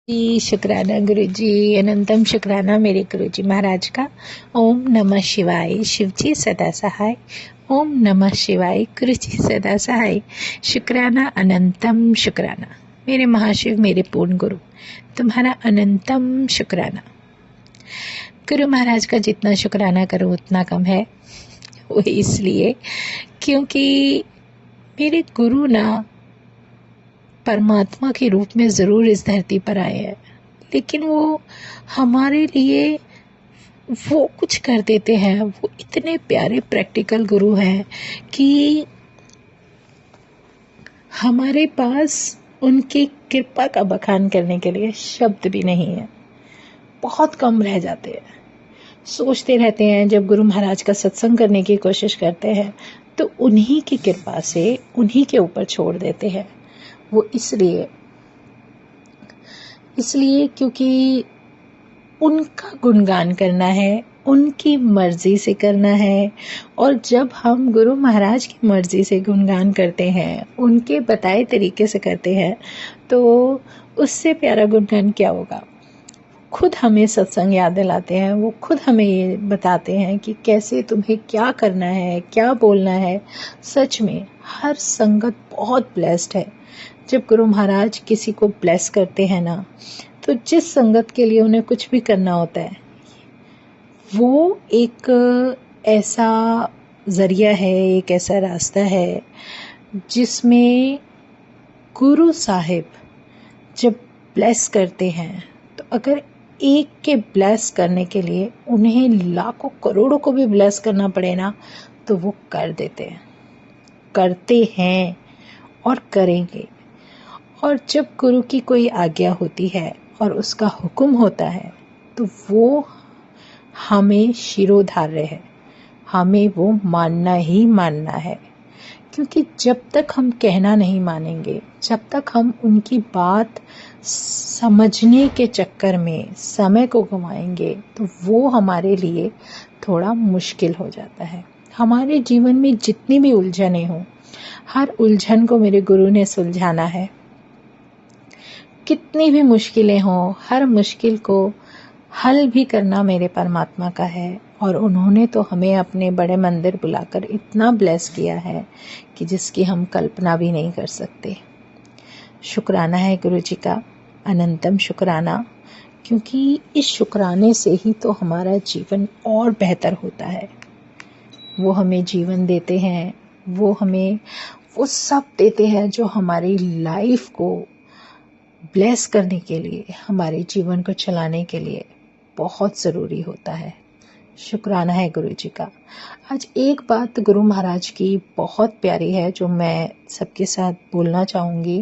जी शुक्राना गुरु जी। अनंतम शुक्राना मेरे गुरु जी महाराज का। ओम नमः शिवाय। शिव जी सदा सहाय। ओम नमः शिवाय। गुरु जी सदा सहाय। शुक्राना अनंतम शुक्राना मेरे महाशिव मेरे पूर्ण गुरु, तुम्हारा अनंतम शुक्राना। गुरु महाराज का जितना शुक्राना करो उतना कम है। वो इसलिए क्योंकि मेरे गुरु ना परमात्मा के रूप में ज़रूर इस धरती पर आए हैं, लेकिन वो हमारे लिए वो कुछ कर देते हैं। वो इतने प्यारे प्रैक्टिकल गुरु हैं कि हमारे पास उनकी कृपा का बखान करने के लिए शब्द भी नहीं है। बहुत कम रह जाते हैं। सोचते रहते हैं, जब गुरु महाराज का सत्संग करने की कोशिश करते हैं तो उन्हीं की कृपा से उन्हीं के ऊपर छोड़ देते हैं। वो इसलिए क्योंकि उनका गुणगान करना है, उनकी मर्जी से करना है। और जब हम गुरु महाराज की मर्जी से गुणगान करते हैं, उनके बताए तरीके से करते हैं, तो उससे प्यारा गुणगान क्या होगा। खुद हमें सत्संग याद दिलाते हैं, वो खुद हमें ये बताते हैं कि कैसे तुम्हें क्या करना है, क्या बोलना है। सच में हर संगत बहुत ब्लेस्ड है। जब गुरु महाराज किसी को ब्लेस करते हैं ना, तो जिस संगत के लिए उन्हें कुछ भी करना होता है, वो एक ऐसा जरिया है, एक ऐसा रास्ता है जिसमें गुरु साहिब जब ब्लेस करते हैं, तो अगर एक के ब्लेस करने के लिए उन्हें लाखों करोड़ों को भी ब्लेस करना पड़े ना, तो वो कर देते हैं, करते हैं और करेंगे। और जब गुरु की कोई आज्ञा होती है और उसका हुक्म होता है, तो वो हमें शिरोधार्य है, हमें वो मानना ही मानना है। क्योंकि जब तक हम कहना नहीं मानेंगे, जब तक हम उनकी बात समझने के चक्कर में समय को गंवाएंगे, तो वो हमारे लिए थोड़ा मुश्किल हो जाता है। हमारे जीवन में जितनी भी उलझने हों, हर उलझन को मेरे गुरु ने सुलझाना है। कितनी भी मुश्किलें हों, हर मुश्किल को हल भी करना मेरे परमात्मा का है। और उन्होंने तो हमें अपने बड़े मंदिर बुलाकर इतना ब्लेस किया है कि जिसकी हम कल्पना भी नहीं कर सकते। शुक्राना है गुरु जी का, अनंतम शुक्राना। क्योंकि इस शुक्राने से ही तो हमारा जीवन और बेहतर होता है। वो हमें जीवन देते हैं, वो हमें वो सब देते हैं जो हमारी लाइफ को ब्लेस करने के लिए, हमारे जीवन को चलाने के लिए बहुत ज़रूरी होता है। शुक्राना है गुरु जी का। आज एक बात गुरु महाराज की बहुत प्यारी है जो मैं सबके साथ बोलना चाहूँगी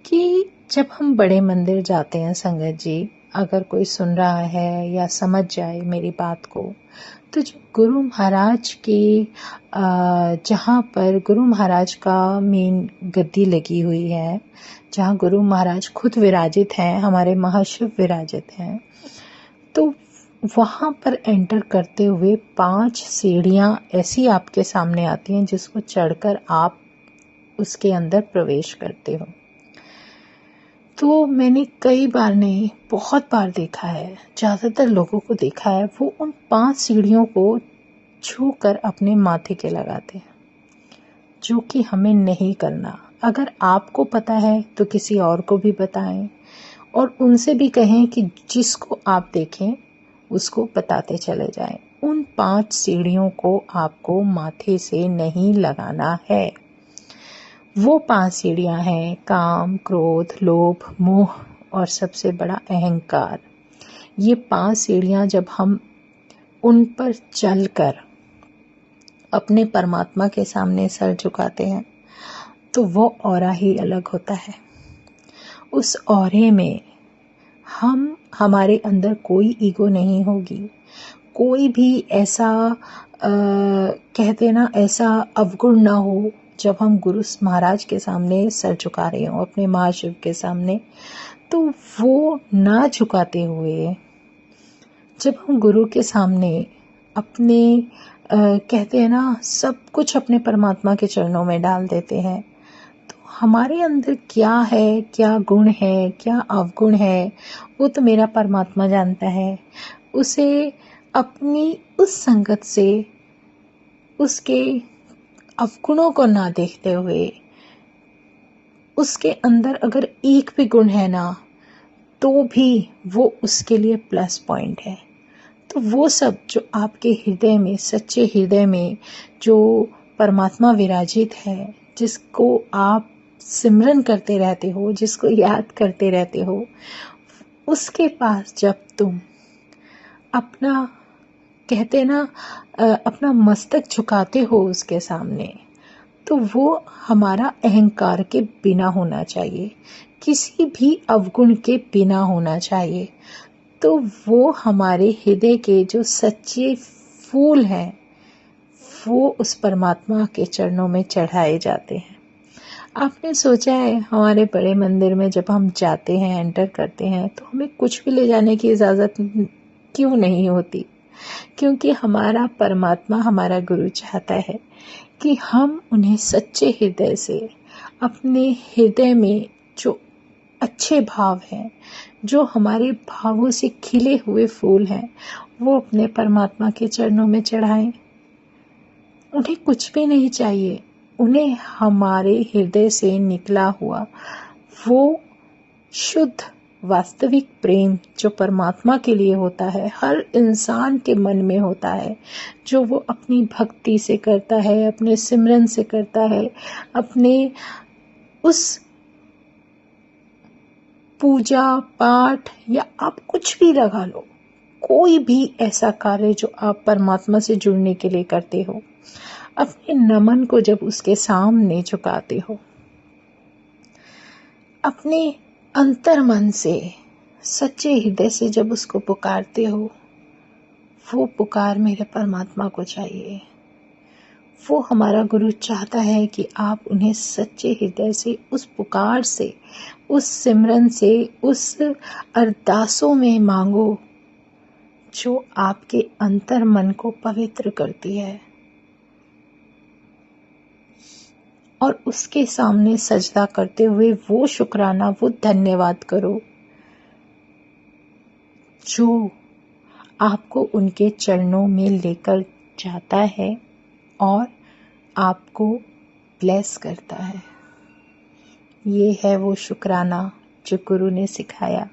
कि जब हम बड़े मंदिर जाते हैं संगत जी, अगर कोई सुन रहा है या समझ जाए मेरी बात को, तो जो गुरु महाराज की जहाँ पर गुरु महाराज का मेन गद्दी लगी हुई है, जहाँ गुरु महाराज खुद विराजित हैं, हमारे महाशिव विराजित हैं, तो वहाँ पर एंटर करते हुए 5 सीढ़ियाँ ऐसी आपके सामने आती हैं जिसको चढ़कर आप उसके अंदर प्रवेश करते हो। तो मैंने कई बार नहीं, बहुत बार देखा है, ज़्यादातर लोगों को देखा है, वो उन 5 सीढ़ियों को छू कर अपने माथे के लगाते हैं, जो कि हमें नहीं करना। अगर आपको पता है तो किसी और को भी बताएं और उनसे भी कहें कि जिसको आप देखें उसको बताते चले जाएं। उन 5 सीढ़ियों को आपको माथे से नहीं लगाना है। वो 5 सीढ़ियां हैं काम, क्रोध, लोभ, मोह और सबसे बड़ा अहंकार। ये 5 सीढ़ियां जब हम उन पर चलकर अपने परमात्मा के सामने सर झुकाते हैं, तो वो ऑरा ही अलग होता है। उस ऑरे में हमारे अंदर कोई ईगो नहीं होगी, कोई भी ऐसा कहते ना, ऐसा अवगुण ना हो। जब हम गुरु महाराज के सामने सर झुका रहे हो, अपने महाशिव के सामने, तो वो ना झुकाते हुए जब हम गुरु के सामने अपने कहते हैं ना, सब कुछ अपने परमात्मा के चरणों में डाल देते हैं, तो हमारे अंदर क्या है, क्या गुण है, क्या अवगुण है, वो तो मेरा परमात्मा जानता है। उसे अपनी उस संगत से उसके अवगुणों को ना देखते हुए, उसके अंदर अगर एक भी गुण है ना, तो भी वो उसके लिए प्लस पॉइंट है। तो वो सब जो आपके हृदय में, सच्चे हृदय में जो परमात्मा विराजित है, जिसको आप सिमरन करते रहते हो, जिसको याद करते रहते हो, उसके पास जब तुम अपना, कहते ना, अपना मस्तक झुकाते हो उसके सामने, तो वो हमारा अहंकार के बिना होना चाहिए, किसी भी अवगुण के बिना होना चाहिए। तो वो हमारे हृदय के जो सच्चे फूल हैं, वो उस परमात्मा के चरणों में चढ़ाए जाते हैं। आपने सोचा है, हमारे बड़े मंदिर में जब हम जाते हैं, एंटर करते हैं, तो हमें कुछ भी ले जाने की इजाज़त क्यों नहीं होती? क्योंकि हमारा परमात्मा, हमारा गुरु चाहता है कि हम उन्हें सच्चे हृदय से, अपने हृदय में जो अच्छे भाव हैं, जो हमारे भावों से खिले हुए फूल हैं, वो अपने परमात्मा के चरणों में चढ़ाएं। उन्हें कुछ भी नहीं चाहिए, उन्हें हमारे हृदय से निकला हुआ वो शुद्ध वास्तविक प्रेम जो परमात्मा के लिए होता है, हर इंसान के मन में होता है, जो वो अपनी भक्ति से करता है, अपने सिमरन से करता है, अपने उस पूजा पाठ, या आप कुछ भी लगा लो, कोई भी ऐसा कार्य जो आप परमात्मा से जुड़ने के लिए करते हो, अपने नमन को जब उसके सामने झुकाते हो, अपने अंतर मन से, सच्चे हृदय से जब उसको पुकारते हो, वो पुकार मेरे परमात्मा को चाहिए। वो हमारा गुरु चाहता है कि आप उन्हें सच्चे हृदय से, उस पुकार से, उस सिमरन से, उस अरदासों में मांगो जो आपके अंतर मन को पवित्र करती है, और उसके सामने सजदा करते हुए वो शुक्राना, वो धन्यवाद करो जो आपको उनके चरणों में लेकर जाता है और आपको ब्लेस करता है। ये है वो शुक्राना जो गुरु ने सिखाया।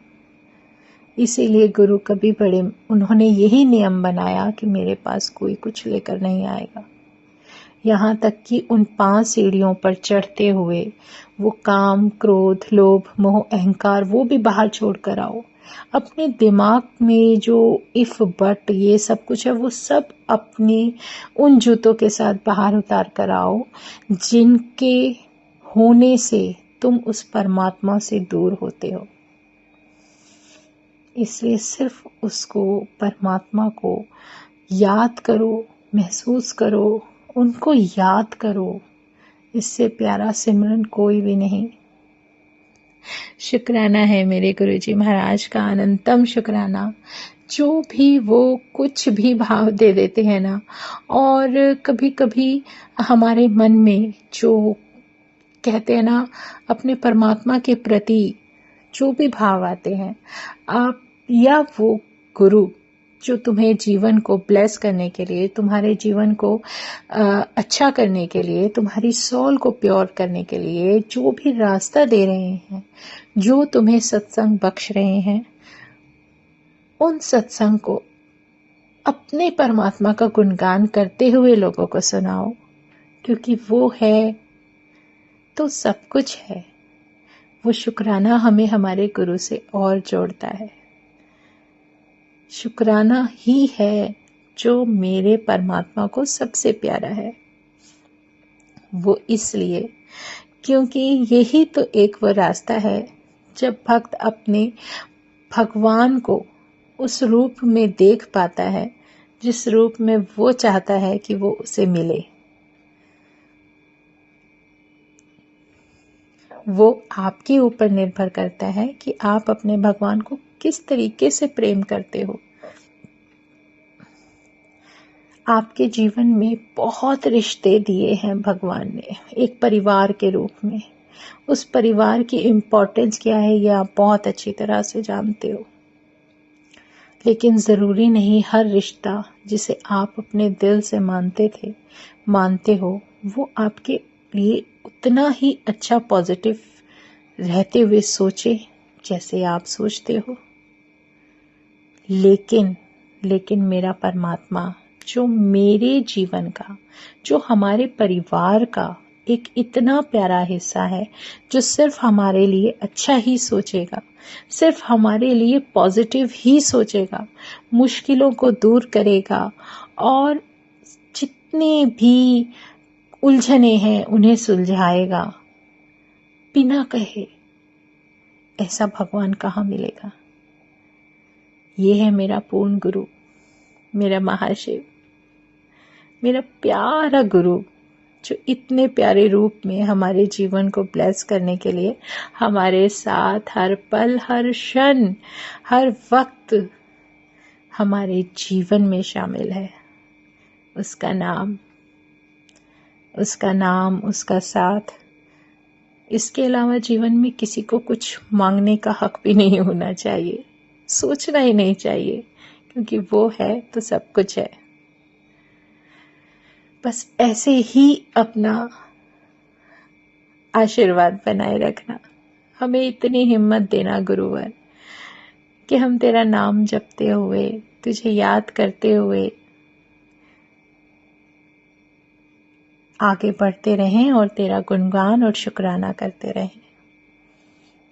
इसीलिए गुरु कभी बड़े, उन्होंने यही नियम बनाया कि मेरे पास कोई कुछ लेकर नहीं आएगा। यहाँ तक कि उन 5 सीढ़ियों पर चढ़ते हुए वो काम, क्रोध, लोभ, मोह, अहंकार, वो भी बाहर छोड़ कर आओ। अपने दिमाग में जो इफ बट ये सब कुछ है, वो सब अपने उन जूतों के साथ बाहर उतार कर आओ, जिनके होने से तुम उस परमात्मा से दूर होते हो। इसलिए सिर्फ उसको, परमात्मा को याद करो, महसूस करो, उनको याद करो। इससे प्यारा सिमरन कोई भी नहीं। शुक्राना है मेरे गुरुजी महाराज का, अनंतम शुक्राना, जो भी वो कुछ भी भाव दे देते हैं ना। और कभी कभी हमारे मन में जो, कहते हैं ना, अपने परमात्मा के प्रति जो भी भाव आते हैं, आप या वो गुरु जो तुम्हें जीवन को ब्लेस करने के लिए, तुम्हारे जीवन को अच्छा करने के लिए, तुम्हारी सोल को प्योर करने के लिए जो भी रास्ता दे रहे हैं, जो तुम्हें सत्संग बख्श रहे हैं, उन सत्संग को अपने परमात्मा का गुणगान करते हुए लोगों को सुनाओ, क्योंकि वो है तो सब कुछ है। वो शुक्राना हमें हमारे गुरु से और जोड़ता है। शुक्राना ही है जो मेरे परमात्मा को सबसे प्यारा है। वो इसलिए क्योंकि यही तो एक वो रास्ता है जब भक्त अपने भगवान को उस रूप में देख पाता है जिस रूप में वो चाहता है कि वो उसे मिले। वो आपके ऊपर निर्भर करता है कि आप अपने भगवान को किस तरीके से प्रेम करते हो। आपके जीवन में बहुत रिश्ते दिए हैं भगवान ने, एक परिवार के रूप में। उस परिवार की इम्पोर्टेंस क्या है ये आप बहुत अच्छी तरह से जानते हो। लेकिन ज़रूरी नहीं हर रिश्ता जिसे आप अपने दिल से मानते हो वो आपके लिए उतना ही अच्छा पॉजिटिव रहते हुए सोचे जैसे आप सोचते हो। लेकिन मेरा परमात्मा जो मेरे जीवन का, जो हमारे परिवार का एक इतना प्यारा हिस्सा है, जो सिर्फ हमारे लिए अच्छा ही सोचेगा, सिर्फ हमारे लिए पॉजिटिव ही सोचेगा, मुश्किलों को दूर करेगा और जितने भी उलझने हैं उन्हें सुलझाएगा बिना कहे, ऐसा भगवान कहाँ मिलेगा। ये है मेरा पूर्ण गुरु, मेरा महाशिव, मेरा प्यारा गुरु, जो इतने प्यारे रूप में हमारे जीवन को ब्लेस करने के लिए हमारे साथ हर पल, हर क्षण, हर वक्त हमारे जीवन में शामिल है। उसका नाम, उसका साथ, इसके अलावा जीवन में किसी को कुछ मांगने का हक भी नहीं होना चाहिए, सोचना ही नहीं चाहिए, क्योंकि वो है तो सब कुछ है। बस ऐसे ही अपना आशीर्वाद बनाए रखना, हमें इतनी हिम्मत देना गुरुवर कि हम तेरा नाम जपते हुए, तुझे याद करते हुए आगे बढ़ते रहें और तेरा गुणगान और शुक्राना करते रहें।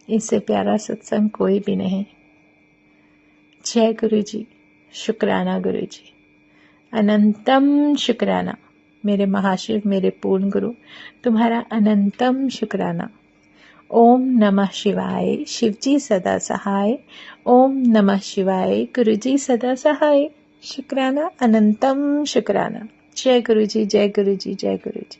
इससे प्यारा सत्संग कोई भी नहीं। जय गुरु जी, शुक्राना गुरु जी, अनंतम शुक्राना मेरे महाशिव, मेरे पूर्ण गुरु, तुम्हारा अनंतम शुक्राना। ओम नमः शिवाय, शिवजी सदा सहाय। ओम नमः शिवाय, गुरुजी सदा सहाय। शुक्राना, अनंतम शुक्राना। जय गुरु जी, जय गुरु जी, जय गुरु जी।